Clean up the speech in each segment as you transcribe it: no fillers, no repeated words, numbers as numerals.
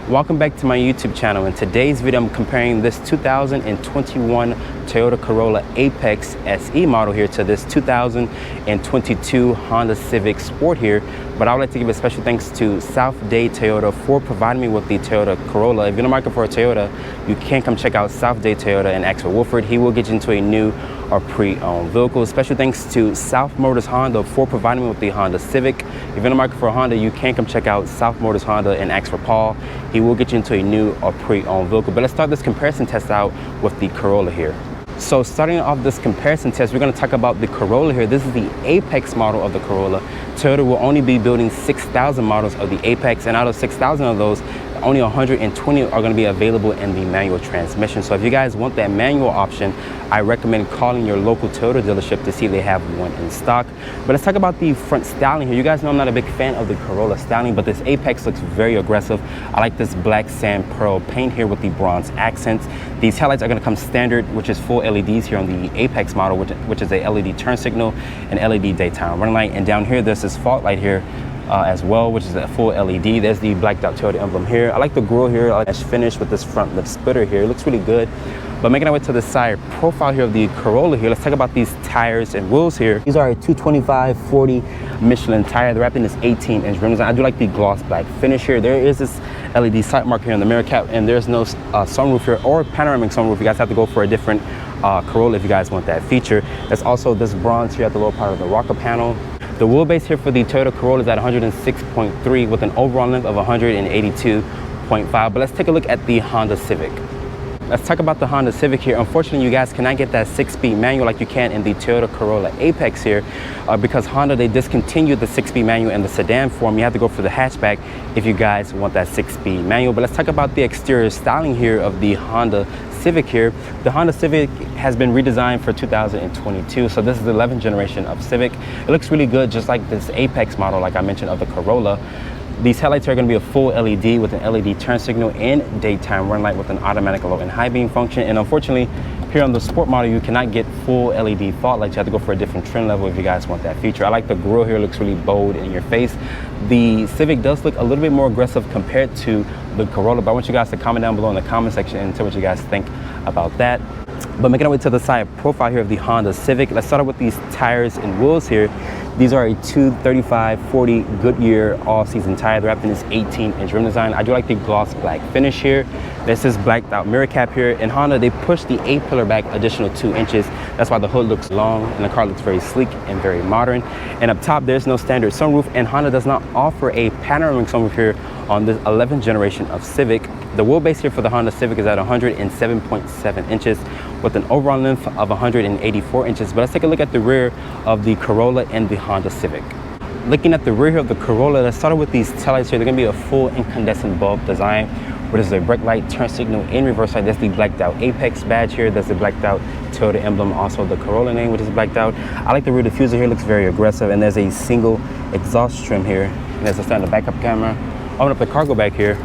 Welcome back to my YouTube channel. In today's video, I'm comparing this 2021 Toyota Corolla Apex SE model here to this 2022 Honda Civic Sport here. But I would like to give a special thanks to South Dade Toyota for providing me with the Toyota Corolla. If you're in the market for a Toyota, you can come check out South Dade Toyota and ask for Wilford. He will get you into a new or pre-owned vehicle. Special thanks to South Motors Honda for providing me with the Honda Civic. If you're in the market for a Honda, you can come check out South Motors Honda and ask for Paul. He will get you into a new or pre-owned vehicle. But let's start this comparison test out with the Corolla here. So starting off this comparison test, we're going to talk about the Corolla here. This is the Apex model of the Corolla. Toyota will only be building 6,000 models of the Apex, and out of 6,000 of those, only 120 are going to be available in the manual transmission. So if you guys want that manual option, I recommend calling your local Toyota dealership to see if they have one in stock. But let's talk about the front styling here. You guys know I'm not a big fan of the Corolla styling, but this Apex looks very aggressive. I like this black sand pearl paint here with the bronze accents. These headlights are going to come standard, which is full LEDs here on the Apex model, which is a LED turn signal and LED daytime running light. And down here, there's this fog light here as well, which is a full LED. There's the blacked out Toyota emblem here. I like the grille here. I like this finish with this front lip splitter here. It looks really good. But making our way to the side profile here of the Corolla here, let's talk about these tires and wheels here. These are a 225/40 Michelin tire. The wrapping is 18-inch rim design. I do like the gloss black finish here. There is this LED sight marker here on the mirror cap, and there's no sunroof here or panoramic sunroof. You guys have to go for a different Corolla if you guys want that feature. There's also this bronze here at the lower part of the rocker panel. The wheelbase here for the Toyota Corolla is at 106.3 with an overall length of 182.5. But let's take a look at the Honda Civic. Let's talk about the Honda Civic here. Unfortunately, you guys cannot get that 6-speed manual like you can in the Toyota Corolla Apex here because Honda, they discontinued the 6-speed manual in the sedan form. You have to go for the hatchback if you guys want that 6-speed manual. But let's talk about the exterior styling here of the Honda Civic here. The Honda Civic has been redesigned for 2022, so this is the 11th generation of Civic. It looks really good, just like this Apex model, like I mentioned, of the Corolla. These headlights are going to be a full LED with an LED turn signal and daytime run light with an automatic low and high beam function. And unfortunately, here on the Sport model, you cannot get full LED fog lights. You have to go for a different trim level if you guys want that feature. I like the grille here. It looks really bold in your face. The Civic does look a little bit more aggressive compared to the Corolla, but I want you guys to comment down below in the comment section and tell what you guys think about that. But making our way to the side profile here of the Honda Civic, let's start out with these tires and wheels here. These are a 235/40 Goodyear all-season tire. The wrapping is 18-inch rim design. I do like the gloss black finish here. This is blacked out mirror cap here. In Honda, they pushed the A-pillar back additional 2 inches. That's why the hood looks long and the car looks very sleek and very modern. And up top, there's no standard sunroof, and Honda does not offer a panoramic sunroof here on this 11th generation of Civic. The wheelbase here for the Honda Civic is at 107.7 inches with an overall length of 184 inches. But let's take a look at the rear of the Corolla and the Honda Civic. Looking at the rear here of the Corolla, let's start with these taillights here. They're gonna be a full incandescent bulb design, which is a brake light, turn signal, and reverse light. That's the blacked out Apex badge here. That's the blacked out Toyota emblem, also the Corolla name, which is blacked out. I like the rear diffuser here, looks very aggressive, and there's a single exhaust trim here. And there's a standard backup camera. Open up the cargo bag here.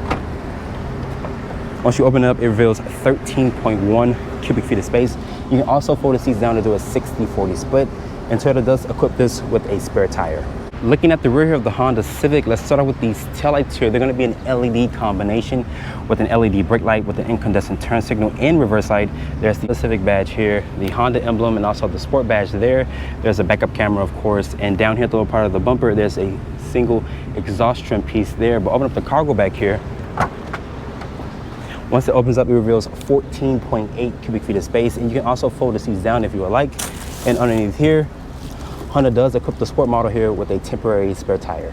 Once you open it up, it reveals 13.1 cubic feet of space. You can also fold the seats down to do a 60-40 split, and Toyota does equip this with a spare tire. Looking at the rear here of the Honda Civic, let's start out with these taillights here. They're going to be an LED combination with an LED brake light with an incandescent turn signal and reverse light. There's the Civic badge here, the Honda emblem, and also the Sport badge there. There's a backup camera, of course, and down here at the lower part of the bumper, there's a single exhaust trim piece there. But open up the cargo bag here. Once it opens up, it reveals 14.8 cubic feet of space, and you can also fold the seats down if you would like. And underneath here, Honda does equip the Sport model here with a temporary spare tire.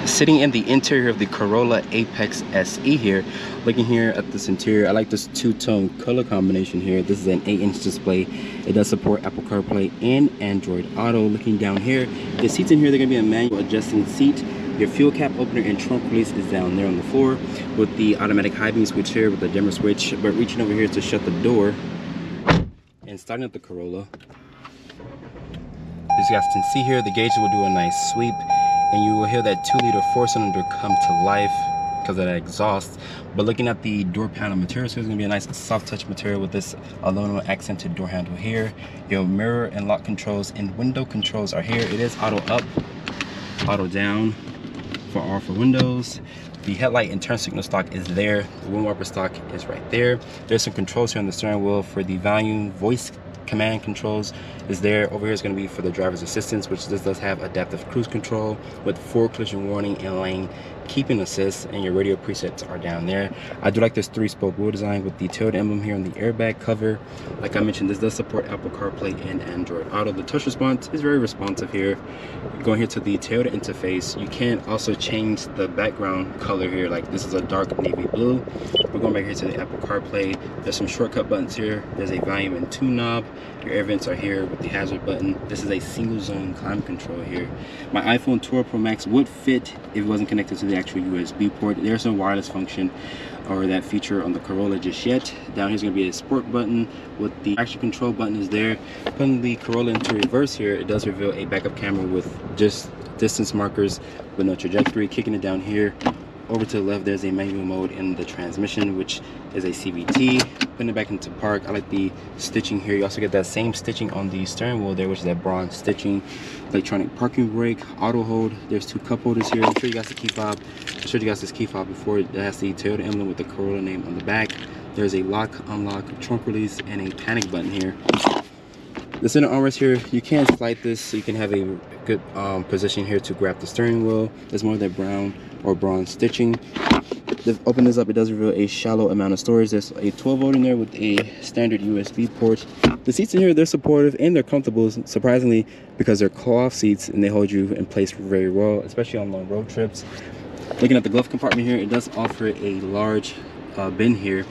Sitting in the interior of the Corolla Apex SE here, looking here at this interior, I like this two-tone color combination here. This is an 8-inch display. It does support Apple CarPlay and Android Auto. Looking down here, the seats in here, they're gonna be a manual adjusting seat. Your fuel cap opener and trunk release is down there on the floor with the automatic high beam switch here with the dimmer switch. But reaching over here to shut the door and starting up the Corolla, as you guys can see here, the gauge will do a nice sweep, and you will hear that 2-liter 4-cylinder come to life because of that exhaust. But looking at the door panel material, so it's going to be a nice soft touch material with this aluminum accented door handle here. Your mirror and lock controls and window controls are here. It is auto up, auto down for all for windows. The headlight and turn signal stock is there. The wind wiper stock is right there. There's some controls here on the steering wheel for the volume, voice command controls is there. Over here is going to be for the driver's assistance, which this does have adaptive cruise control with forward collision warning and lane keeping assist, and your radio presets are down there. I do like this 3-spoke wheel design with the Toyota emblem here on the airbag cover. Like I mentioned, this does support Apple CarPlay and Android Auto. The touch response is very responsive here. Going here to the Toyota interface, you can also change the background color here. Like this is a dark navy blue. We're going back here to the Apple CarPlay. There's some shortcut buttons here. There's a volume and tune knob. Your air vents are here with the hazard button. This is a single zone climate control here. My iPhone 12 Pro Max would fit if it wasn't connected to the actual USB port. There's no wireless function or that feature on the Corolla just yet. Down here's going to be a sport button with the action control button is there. Putting the Corolla into reverse here, it does reveal a backup camera with just distance markers with no trajectory. Kicking it down here over to the left, there's a manual mode in the transmission, which is a CVT. Putting it back into park, I like the stitching here. You also get that same stitching on the steering wheel there, which is that bronze stitching. Electronic parking brake, auto hold. There's 2 cup holders here. I'm sure you guys the key fob. I showed you guys this key fob before. It has the Toyota emblem with the Corolla name on the back. There's a lock, unlock, trunk release, and a panic button here. The center armrest here, you can slide this so you can have a good position here to grab the steering wheel. There's more of that brown or bronze stitching. Open this up, it does reveal a shallow amount of storage. There's a 12-volt in there with a standard USB port. The seats in here, they're supportive and they're comfortable, surprisingly, because they're cloth seats and they hold you in place very well, especially on long road trips. Looking at the glove compartment here, it does offer a large bin here.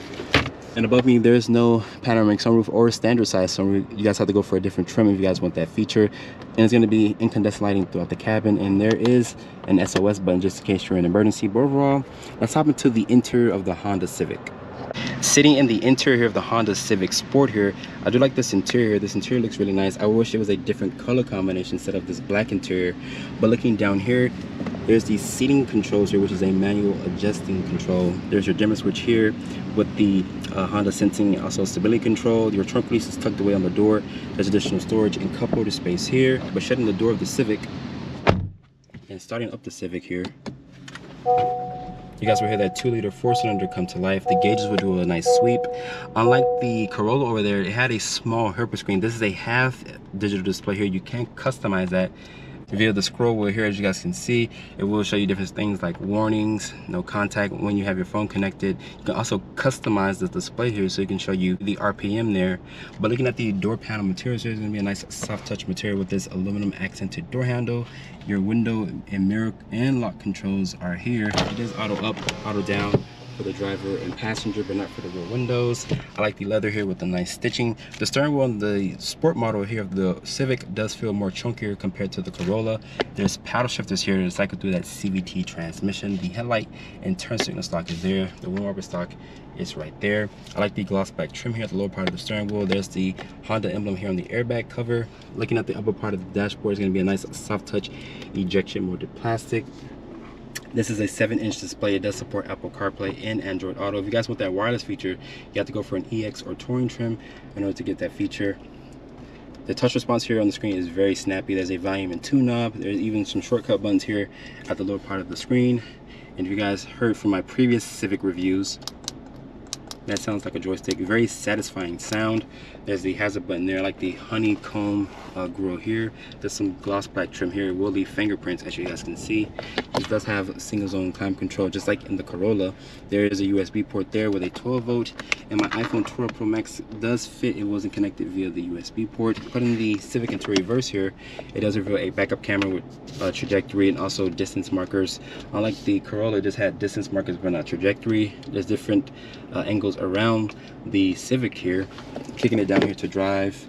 And above me, there's no panoramic sunroof or standard size sunroof. You guys have to go for a different trim if you guys want that feature. And it's going to be incandescent lighting throughout the cabin. And there is an SOS button just in case you're in an emergency. But overall, let's hop into the interior of the Honda Civic. Sitting in the interior of the Honda Civic Sport here, I do like this interior. This interior looks really nice. I wish it was a different color combination instead of this black interior. But looking down here, there's the seating controls here, which is a manual adjusting control. There's your dimmer switch here with the Honda sensing, also stability control. Your trunk release is tucked away on the door. There's additional storage and cup holder space here. But shutting the door of the Civic and starting up the Civic here, you guys will hear that 2-liter 4-cylinder come to life. The gauges will do a nice sweep. Unlike the Corolla over there, it had a small HERPA screen. This is a half digital display here. You can customize that via the scroll wheel here. As you guys can see, it will show you different things like warnings, no contact when you have your phone connected. You can also customize the display here so you can show you the RPM there. But looking at the door panel materials, there's going to be a nice soft touch material with this aluminum accented door handle. Your window and mirror and lock controls are here. It is auto up, auto down for the driver and passenger, but not for the rear windows. I like the leather here with the nice stitching. The steering wheel on the sport model here of the Civic does feel more chunkier compared to the Corolla. There's paddle shifters here to cycle through that CVT transmission. The headlight and turn signal stock is there. The wind wiper stock is right there. I like the gloss black trim here at the lower part of the steering wheel. There's the Honda emblem here on the airbag cover. Looking at the upper part of the dashboard, is going to be a nice soft touch ejection molded plastic. This is a 7-inch display. It does support Apple CarPlay and Android Auto. If you guys want that wireless feature, you have to go for an EX or Touring trim in order to get that feature. The touch response here on the screen is very snappy. There's a volume and tune knob. There's even some shortcut buttons here at the lower part of the screen. And if you guys heard from my previous Civic reviews, that sounds like a joystick. Very satisfying sound. There's the hazard button there. I like the honeycomb grille here. There's some gloss black trim here. It will leave fingerprints, as you guys can see. This does have single zone climate control, just like in the Corolla. There is a USB port there with a 12-volt. And my iPhone 12 Pro Max does fit. It wasn't connected via the USB port. Putting the Civic into reverse here, it does reveal a backup camera with trajectory and also distance markers. Unlike the Corolla, it just had distance markers but not trajectory. There's different angles around the Civic here. Kicking it down here to drive.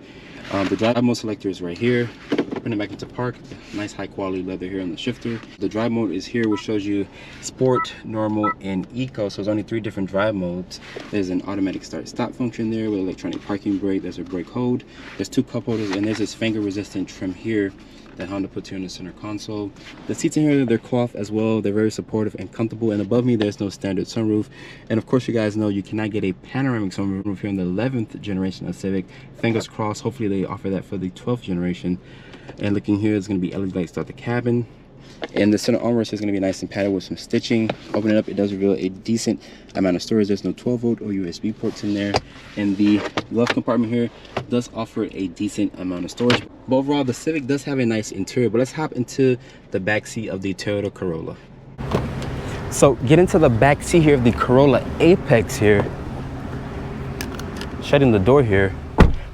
The drive mode selector is right here. Putting it back into park. Nice high quality leather here on the shifter. The drive mode is here, which shows you sport, normal, and eco. So there's only 3 different drive modes. There's an automatic start stop function there with electronic parking brake. There's a brake hold. There's 2 cup holders, and there's this finger resistant trim here that Honda puts here in the center console. The seats in here, they're cloth as well. They're very supportive and comfortable. And above me, there's no standard sunroof. And of course, you guys know you cannot get a panoramic sunroof here in the 11th generation of Civic. Fingers crossed, hopefully they offer that for the 12th generation. And looking here, it's going to be LED lights throughout the cabin. And the center armrest is going to be nice and padded with some stitching. Open it up, it does reveal a decent amount of storage. There's no 12-volt or USB ports in there. And the glove compartment here does offer a decent amount of storage. But overall, the Civic does have a nice interior. But let's hop into the back seat of the Toyota Corolla. So get into the back seat here of the Corolla Apex here. Shutting the door here.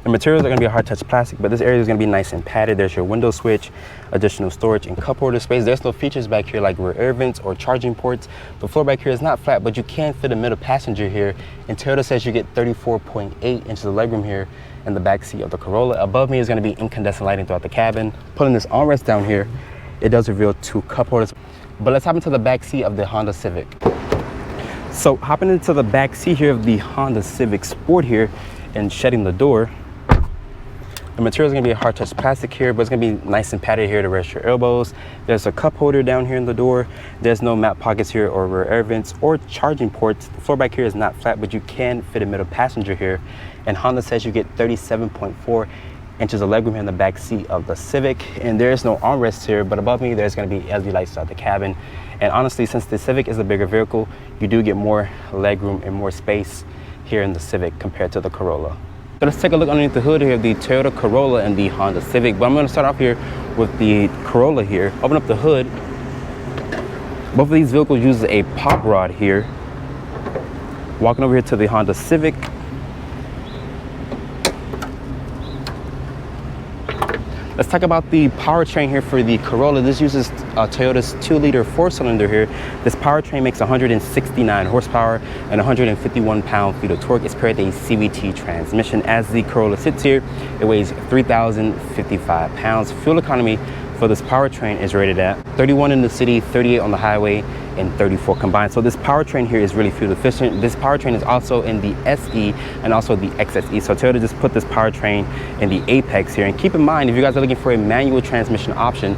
The materials are going to be a hard touch plastic, but this area is going to be nice and padded. There's your window switch, additional storage and cup holder space. There's no features back here like rear air vents or charging ports. The floor back here is not flat, but you can fit a middle passenger here. And Toyota says you get 34.8 inches of legroom here in the back seat of the Corolla. Above me is going to be incandescent lighting throughout the cabin. Pulling this armrest down here, it does reveal 2 cup holders. But let's hop into the back seat of the Honda Civic. So hopping into the back seat here of the Honda Civic Sport here and shutting the door. The material is going to be a hard touch plastic here, but it's going to be nice and padded here to rest your elbows. There's a cup holder down here in the door. There's no map pockets here or rear air vents or charging ports. The floor back here is not flat, but you can fit a middle passenger here. And Honda says you get 37.4 inches of legroom here in the back seat of the Civic. And there's no armrest here, but above me there's going to be LED lights throughout the cabin. And honestly, since the Civic is a bigger vehicle, you do get more legroom and more space here in the Civic compared to the Corolla. So let's take a look underneath the hood here of the Toyota Corolla and the Honda Civic. But I'm going to start off here with the Corolla here. Open up the hood. Both of these vehicles use a pop rod here. Walking over here to the Honda Civic. Let's talk about the powertrain here for the Corolla. This uses Toyota's 2-liter 4-cylinder here. This powertrain makes 169 horsepower and 151 pound-feet of torque. It's paired with a CVT transmission. As the Corolla sits here, it weighs 3,055 pounds. Fuel economy for this powertrain is rated at 31 in the city, 38 on the highway, and 34 combined. So this powertrain here is really fuel efficient. This powertrain is also in the SE and also the XSE. So Toyota just put this powertrain in the Apex here. And keep in mind, if you guys are looking for a manual transmission option,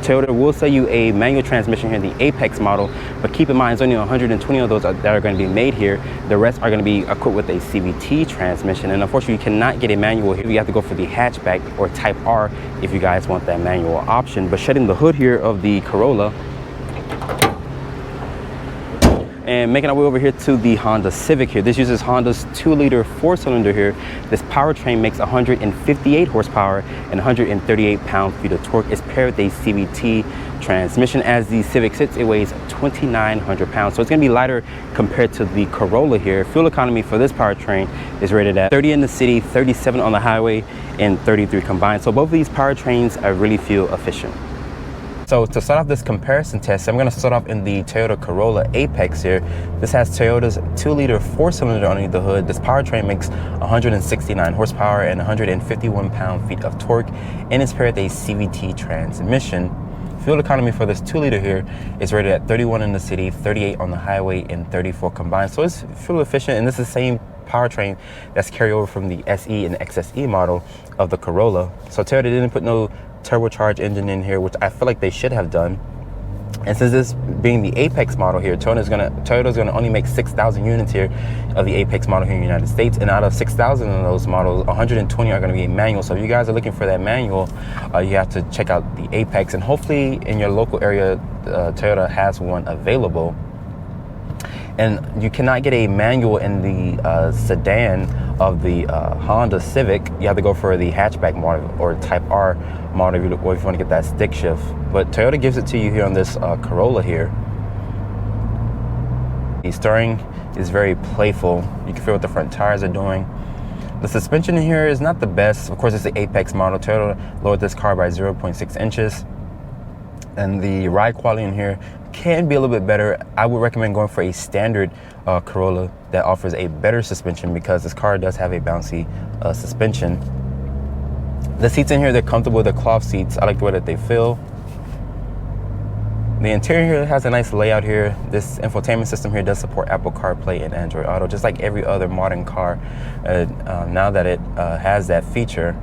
Toyota will sell you a manual transmission here in the Apex model, but keep in mind it's only 120 of those that are going to be made here. The rest are going to be equipped with a CVT transmission, and unfortunately you cannot get a manual here. You have to go for the hatchback or Type R if you guys want that manual option. But shutting the hood here of the Corolla and making our way over here to the Honda Civic here. This uses Honda's 2-liter 4-cylinder here. This powertrain makes 158 horsepower and 138 pound-feet of torque. It's paired with a CVT transmission. As the Civic sits, it weighs 2,900 pounds. So it's going to be lighter compared to the Corolla here. Fuel economy for this powertrain is rated at 30 in the city, 37 on the highway, and 33 combined. So both of these powertrains are really fuel efficient. So to start off this comparison test, I'm going to start off in the Toyota Corolla Apex here. This has Toyota's 2-liter 4-cylinder underneath the hood. This powertrain makes 169 horsepower and 151 pound-feet of torque, and it's paired with a CVT transmission. Fuel economy for this 2-liter here is rated at 31 in the city, 38 on the highway, and 34 combined. So it's fuel efficient, and this is the same powertrain that's carried over from the SE and XSE model of the Corolla. So Toyota didn't put no turbocharged engine in here, which I feel like they should have done. And since this being the Apex model here, Toyota's gonna only make 6,000 units here of the Apex model here in the United States. And out of 6,000 of those models, 120 are gonna be manual. So if you guys are looking for that manual, you have to check out the Apex. And hopefully in your local area, Toyota has one available. And you cannot get a manual in the sedan of the Honda Civic. You have to go for the hatchback model or Type R model if you want to get that stick shift. But Toyota gives it to you here on this Corolla here. The steering is very playful. You can feel what the front tires are doing. The suspension in here is not the best. Of course, it's the Apex model. Toyota lowered this car by 0.6 inches. And the ride quality in here can be a little bit better. I would recommend going for a standard Corolla that offers a better suspension, because this car does have a bouncy suspension. The seats in here, they're comfortable. They're cloth seats. I like the way that they feel. The interior here has a nice layout here. This infotainment system here does support Apple CarPlay and Android Auto, just like every other modern car now that it has that feature.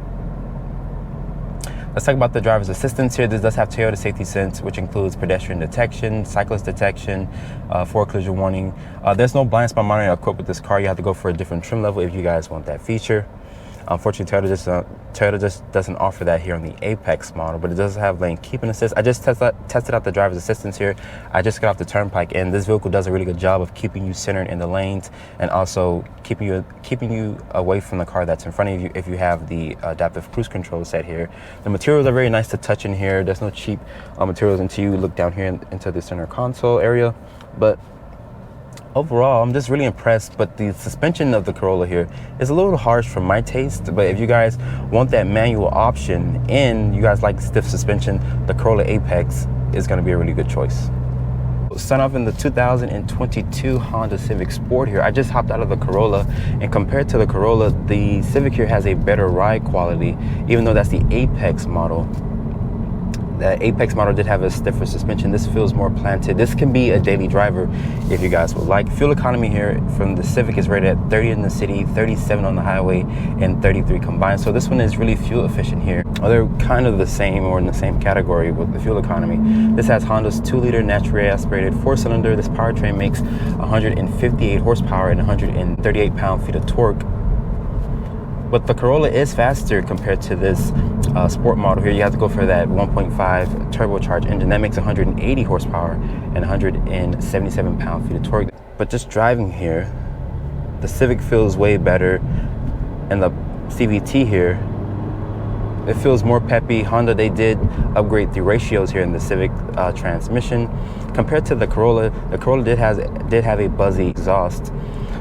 Let's talk about the driver's assistance here. This does have Toyota Safety Sense, which includes pedestrian detection, cyclist detection, forward collision warning. There's no blind spot monitoring equipped with this car. You have to go for a different trim level if you guys want that feature. Unfortunately, Toyota just doesn't offer that here on the Apex model, but it does have lane keeping assist. I just tested out the driver's assistance here. I just got off the turnpike, and this vehicle does a really good job of keeping you centered in the lanes and also keeping you away from the car that's in front of you if you have the adaptive cruise control set here. The materials are very nice to touch in here. There's no cheap materials until you look down here into the center console area, but overall, I'm just really impressed. But the suspension of the Corolla here is a little harsh for my taste. But if you guys want that manual option and you guys like stiff suspension, the Corolla Apex is going to be a really good choice. Starting off in the 2022 Honda Civic Sport here. I just hopped out of the Corolla, and compared to the Corolla, the Civic here has a better ride quality, even though that's the Apex model. The Apex model did have a stiffer suspension. This feels more planted. This can be a daily driver if you guys would like. Fuel economy here from the Civic is rated at 30 in the city, 37 on the highway, and 33 combined. So this one is really fuel efficient here. They're kind of the same or in the same category with the fuel economy. This has Honda's 2-liter naturally aspirated 4-cylinder. This powertrain makes 158 horsepower and 138 pound-feet of torque. But the Corolla is faster compared to this sport model here. You have to go for that 1.5 turbocharged engine. That makes 180 horsepower and 177 pound-feet of torque. But just driving here, the Civic feels way better. And the CVT here, it feels more peppy. Honda, they did upgrade the ratios here in the Civic transmission. Compared to the Corolla did have a buzzy exhaust.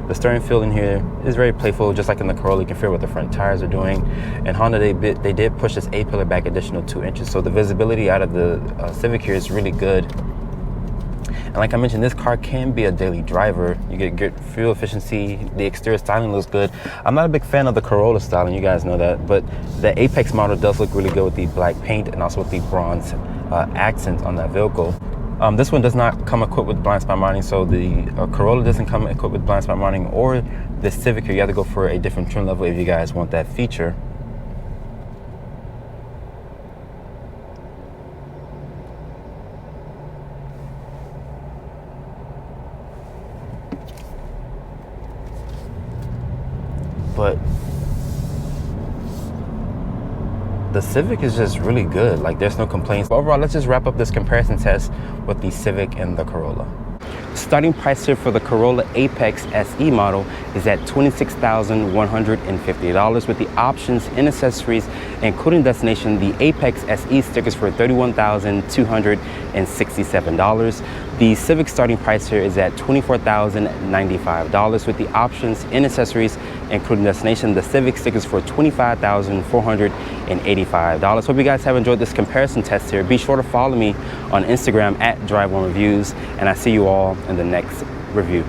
The steering feel in here is very playful, just like in the Corolla. You can feel what the front tires are doing. And Honda, they did push this A-pillar back additional 2 inches. So the visibility out of the Civic here is really good. And like I mentioned, this car can be a daily driver. You get good fuel efficiency. The exterior styling looks good. I'm not a big fan of the Corolla styling, you guys know that. But the Apex model does look really good with the black paint and also with the bronze accents on that vehicle. This one does not come equipped with blind spot monitoring, so the Corolla doesn't come equipped with blind spot monitoring, or the Civic here. You have to go for a different trim level if you guys want that feature. But the Civic is just really good. Like, there's no complaints. But overall, let's just wrap up this comparison test with the Civic and the Corolla. Starting price here for the Corolla Apex SE model is at $26,150 with the options and accessories, including destination. The Apex SE stickers for $31,267. The Civic starting price here is at $24,095 with the options and accessories, including destination. The Civic stickers for $25,485. Hope you guys have enjoyed this comparison test here. Be sure to follow me on Instagram at Drive1Reviews, and I see you all in the next review.